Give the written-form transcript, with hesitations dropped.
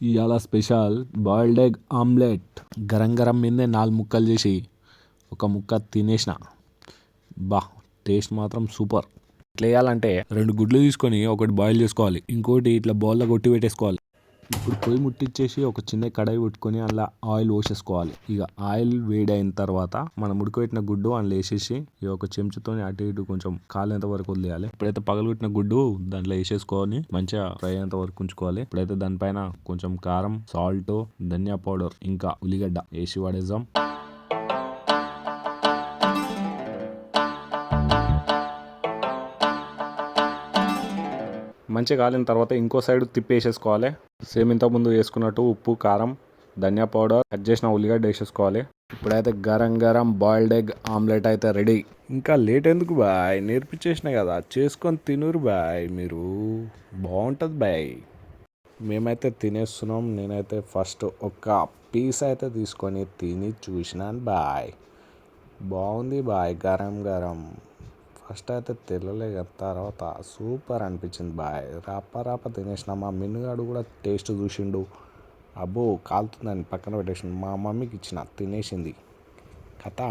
ఇవాళ special boiled egg omelette. Garam garam మీదే 4 ముక్కలు చేసి ఒక ముక్క తినేసిన. బా టేస్ట్ మాత్రం సూపర్. ఇట్లా వేయాలంటే 2 గుడ్లు తీసుకొని ఒకటి బాయిల్ చేసుకోవాలి, ఇంకోటి ఇట్లా బౌల్లో కొట్టి పెట్టేసుకోవాలి. ఇప్పుడు పొయ్యి ముట్టించేసి ఒక చిన్న కడాయి పెట్టుకొని అందులో ఆయిల్ పోసేసుకోవాలి. ఇక ఆయిల్ వేడైన తర్వాత మనం ఉడకబెట్టిన గుడ్డు అందులో వేసేసి ఇక ఒక చెంచాతో అటు ఇటు కొంచెం కాలేంత వరకు వదిలేయాలి. ఇప్పుడైతే పగలగొట్టిన గుడ్డు దాంట్లో వేసేసుకొని మంచిగా ఫ్రై అయ్యేంత వరకు ఉంచుకోవాలి. ఇప్పుడైతే దానిపైన కొంచెం కారం, సాల్ట్, ధనియా పౌడర్ ఇంకా ఉల్లిగడ్డ వేసి పడేద్దాం. మంచిగా కాలిన తర్వాత ఇంకో సైడ్ తిప్పేసేసుకోవాలి. సేమ్ ఇంతకుముందు వేసుకున్నట్టు ఉప్పు, కారం, ధనియా పౌడర్, కట్ చేసిన ఉల్లిగడ్డ వేసేసుకోవాలి. ఇప్పుడైతే garam garam boiled egg omelette అయితే రెడీ. ఇంకా లేట్ ఎందుకు బాయ్, నేర్పించేసిన కదా, చేసుకొని తినురు బాయ్. మీరు బాగుంటుంది బాయ్. మేమైతే తినేస్తున్నాం. నేనైతే ఫస్ట్ ఒక పీస్ అయితే తీసుకొని తిని చూసినాను బాయ్. బాగుంది బాయ్, గరం గరం. ఫస్ట్ అయితే తెల్లలే కదా, తర్వాత సూపర్ అనిపించింది బాయ్. రాప తినేసిన. మా మిన్నుగాడు కూడా టేస్ట్ చూసిండు. అబ్బో కాలుతుందని పక్కన పెట్టేసిండు. మా మమ్మీకి ఇచ్చిన, తినేసింది. కథ